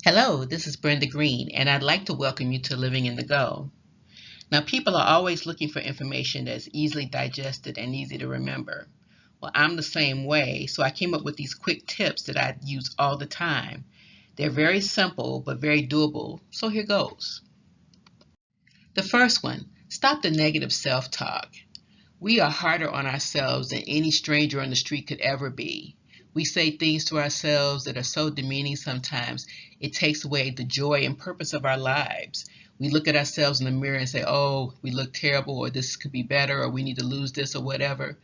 Hello, this is Brenda Green, and I'd like to welcome you to Living in the Go. Now, people are always looking for information that's easily digested and easy to remember. Well, I'm the same way, so I came up with these quick tips that I use all the time. They're very simple, but very doable, so here goes. The first one, stop the negative self-talk. We are harder on ourselves than any stranger on the street could ever be. We say things to ourselves that are so demeaning sometimes, it takes away the joy and purpose of our lives. We look at ourselves in the mirror and say, oh, we look terrible, or this could be better, or we need to lose this, or whatever.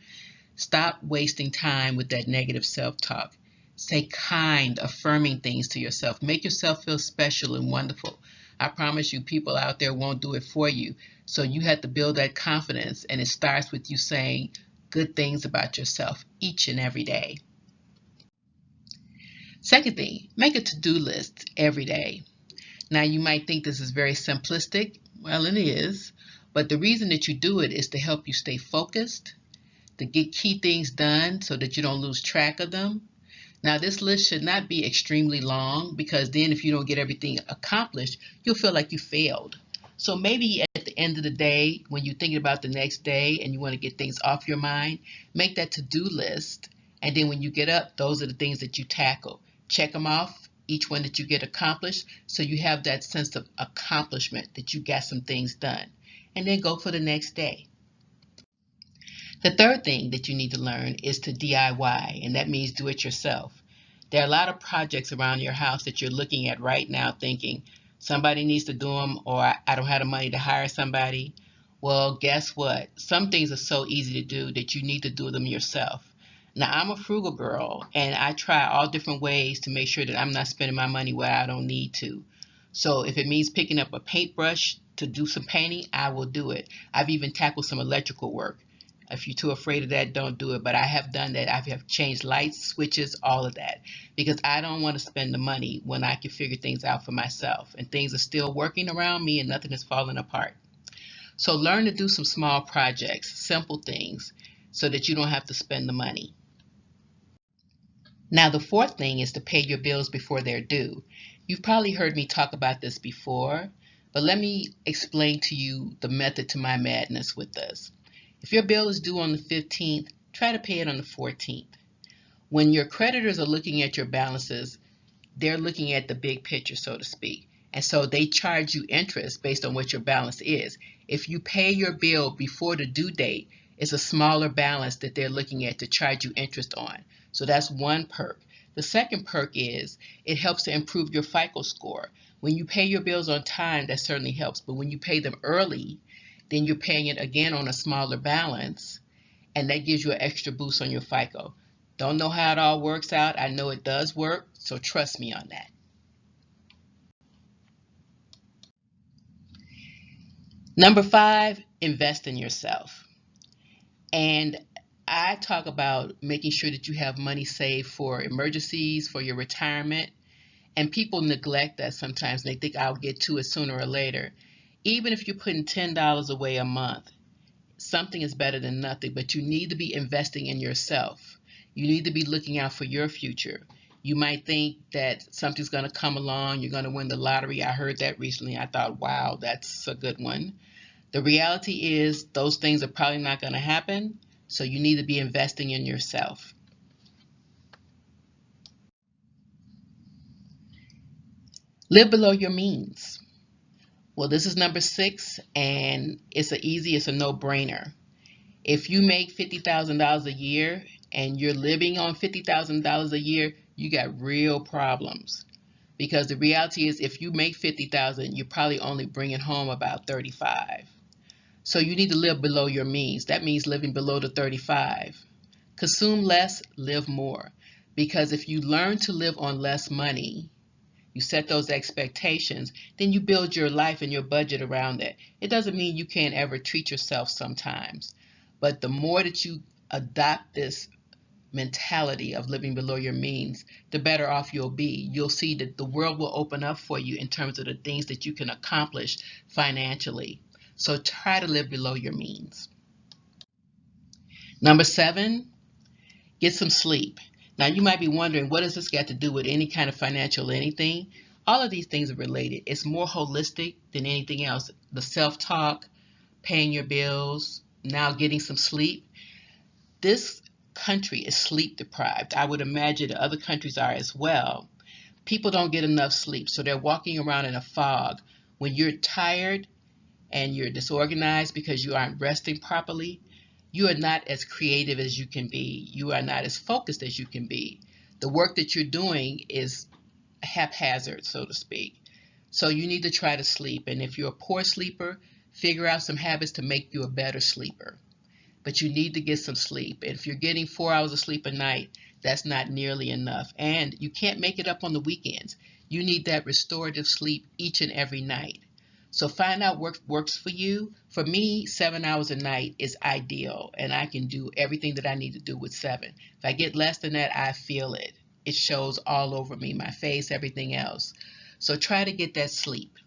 Stop wasting time with that negative self-talk. Say kind, affirming things to yourself. Make yourself feel special and wonderful. I promise you, people out there won't do it for you. So you have to build that confidence, and it starts with you saying good things about yourself each and every day. Second thing, make a to-do list every day. Now, you might think this is very simplistic. Well, it is. But the reason that you do it is to help you stay focused, to get key things done so that you don't lose track of them. Now, this list should not be extremely long because then if you don't get everything accomplished, you'll feel like you failed. So maybe at the end of the day, when you're thinking about the next day and you want to get things off your mind, make that to-do list. And then when you get up, those are the things that you tackle. Check them off, each one that you get accomplished, so you have that sense of accomplishment that you got some things done. And then go for the next day. The third thing that you need to learn is to DIY, and that means do it yourself. There are a lot of projects around your house that you're looking at right now thinking, somebody needs to do them, or I don't have the money to hire somebody. Well, guess what? Some things are so easy to do that you need to do them yourself. Now, I'm a frugal girl, and I try all different ways to make sure that I'm not spending my money where I don't need to. So if it means picking up a paintbrush to do some painting, I will do it. I've even tackled some electrical work. If you're too afraid of that, don't do it. But I have done that. I have changed lights, switches, all of that. Because I don't want to spend the money when I can figure things out for myself. And things are still working around me and nothing is falling apart. So learn to do some small projects, simple things, so that you don't have to spend the money. Now, the fourth thing is to pay your bills before they're due. You've probably heard me talk about this before, but let me explain to you the method to my madness with this. If your bill is due on the 15th, try to pay it on the 14th. When your creditors are looking at your balances, they're looking at the big picture, so to speak. And so they charge you interest based on what your balance is. If you pay your bill before the due date, it's a smaller balance that they're looking at to charge you interest on. So that's one perk. The second perk is it helps to improve your FICO score. When you pay your bills on time, that certainly helps. But when you pay them early, then you're paying it again on a smaller balance, and that gives you an extra boost on your FICO. Don't know how it all works out. I know it does work, so trust me on that. Number 5, invest in yourself. And I talk about making sure that you have money saved for emergencies, for your retirement. And people neglect that sometimes. They think I'll get to it sooner or later. Even if you're putting $10 away a month, something is better than nothing, but you need to be investing in yourself. You need to be looking out for your future. You might think that something's going to come along, you're going to win the lottery. I heard that recently. I thought, wow, that's a good one. The reality is those things are probably not going to happen, so you need to be investing in yourself. Live below your means. Well, this is number 6, and it's a no-brainer. If you make $50,000 a year and you're living on $50,000 a year, you got real problems. Because the reality is if you make $50,000, you're probably only bringing home about 35. So you need to live below your means. That means living below the 35. Consume less, live more. Because if you learn to live on less money, you set those expectations, then you build your life and your budget around that. It doesn't mean you can't ever treat yourself sometimes. But the more that you adopt this mentality of living below your means, the better off you'll be. You'll see that the world will open up for you in terms of the things that you can accomplish financially. So try to live below your means. Number 7, get some sleep. Now you might be wondering, what does this got to do with any kind of financial anything? All of these things are related. It's more holistic than anything else. The self-talk, paying your bills, now getting some sleep. This country is sleep deprived. I would imagine other countries are as well. People don't get enough sleep, so they're walking around in a fog. When you're tired and you're disorganized because you aren't resting properly, you are not as creative as you can be. You are not as focused as you can be. The work that you're doing is haphazard, so to speak. So you need to try to sleep. And if you're a poor sleeper, figure out some habits to make you a better sleeper. But you need to get some sleep. And if you're getting 4 hours of sleep a night, that's not nearly enough. And you can't make it up on the weekends. You need that restorative sleep each and every night. So find out what works for you. For me, 7 hours a night is ideal, and I can do everything that I need to do with 7. If I get less than that, I feel it. It shows all over me, my face, everything else. So try to get that sleep.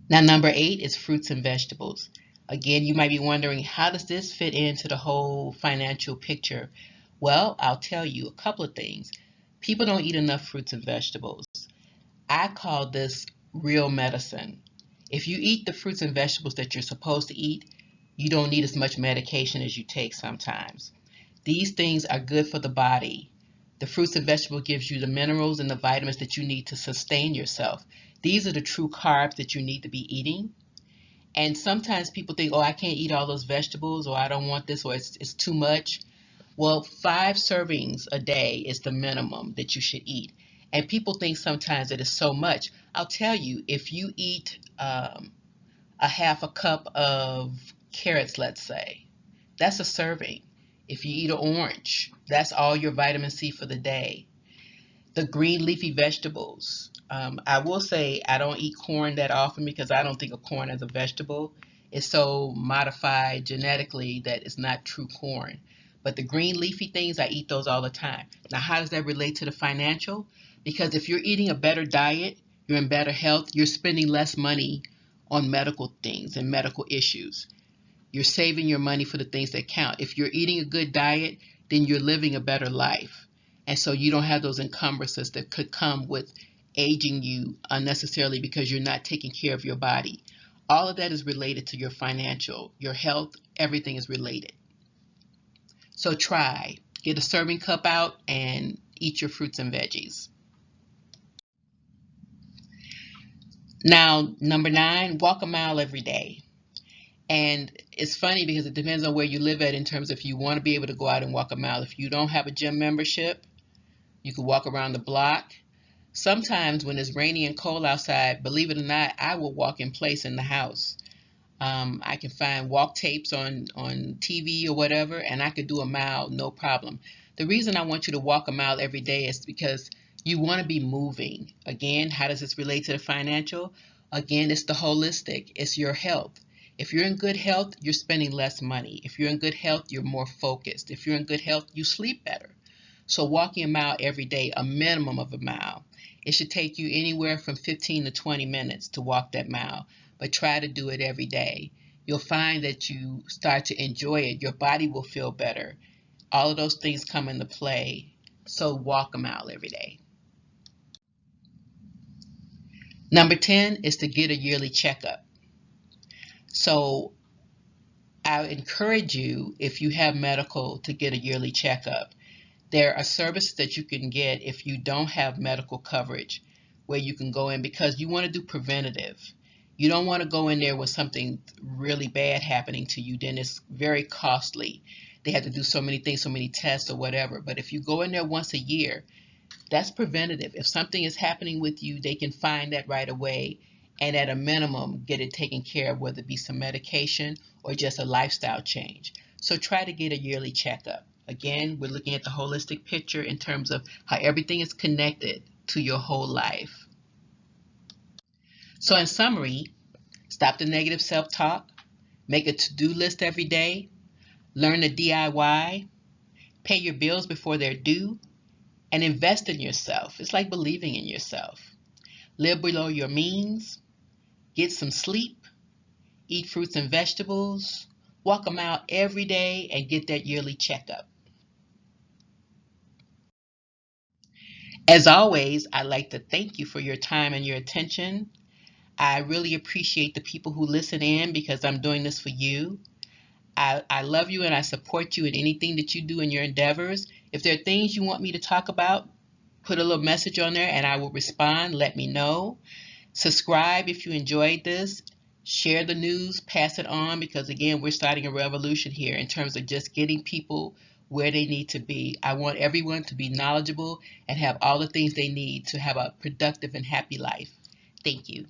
Now, number 8 is fruits and vegetables. Again, you might be wondering, how does this fit into the whole financial picture? Well, I'll tell you a couple of things. People don't eat enough fruits and vegetables. I call this real medicine. If you eat the fruits and vegetables that you're supposed to eat, you don't need as much medication as you take sometimes. These things are good for the body. The fruits and vegetables gives you the minerals and the vitamins that you need to sustain yourself. These are the true carbs that you need to be eating. And sometimes people think, oh, I can't eat all those vegetables, or I don't want this, or it's too much. Well, 5 servings a day is the minimum that you should eat. And people think sometimes that it's so much. I'll tell you, if you eat a half a cup of carrots, let's say, that's a serving. If you eat an orange, that's all your vitamin C for the day. The green leafy vegetables. I will say I don't eat corn that often because I don't think of corn as a vegetable. It's so modified genetically that it's not true corn. But the green leafy things, I eat those all the time. Now, how does that relate to the financial? Because if you're eating a better diet, you're in better health, you're spending less money on medical things and medical issues. You're saving your money for the things that count. If you're eating a good diet, then you're living a better life. And so you don't have those encumbrances that could come with aging you unnecessarily because you're not taking care of your body. All of that is related to your financial, your health, everything is related. So try, get a serving cup out and eat your fruits and veggies. Now, number 9, walk a mile every day. And it's funny because it depends on where you live at in terms of if you want to be able to go out and walk a mile. If you don't have a gym membership, you can walk around the block. Sometimes when it's rainy and cold outside, believe it or not, I will walk in place in the house. I can find walk tapes on TV or whatever, and I could do a mile, no problem. The reason I want you to walk a mile every day is because you want to be moving. Again, how does this relate to the financial? Again, it's the holistic. It's your health. If you're in good health, you're spending less money. If you're in good health, you're more focused. If you're in good health, you sleep better. So walking a mile every day, a minimum of a mile. It should take you anywhere from 15 to 20 minutes to walk that mile, but try to do it every day. You'll find that you start to enjoy it. Your body will feel better. All of those things come into play. So walk a mile every day. Number 10 is to get a yearly checkup. So I encourage you, if you have medical, to get a yearly checkup. There are services that you can get if you don't have medical coverage where you can go in because you want to do preventative. You don't want to go in there with something really bad happening to you, then it's very costly. They have to do so many things, so many tests or whatever. But if you go in there once a year, that's preventative. If something is happening with you, they can find that right away and at a minimum get it taken care of, whether it be some medication or just a lifestyle change. So try to get a yearly checkup. Again, we're looking at the holistic picture in terms of how everything is connected to your whole life. So in summary, stop the negative self-talk, make a to-do list every day, learn to DIY, pay your bills before they're due, and invest in yourself. It's like believing in yourself. Live below your means, get some sleep, eat fruits and vegetables, walk a mile every day, and get that yearly checkup. As always, I'd like to thank you for your time and your attention. I really appreciate the people who listen in because I'm doing this for you. I love you and I support you in anything that you do in your endeavors. If there are things you want me to talk about, put a little message on there and I will respond. Let me know. Subscribe if you enjoyed this. Share the news, pass it on, because again, we're starting a revolution here in terms of just getting people where they need to be. I want everyone to be knowledgeable and have all the things they need to have a productive and happy life. Thank you.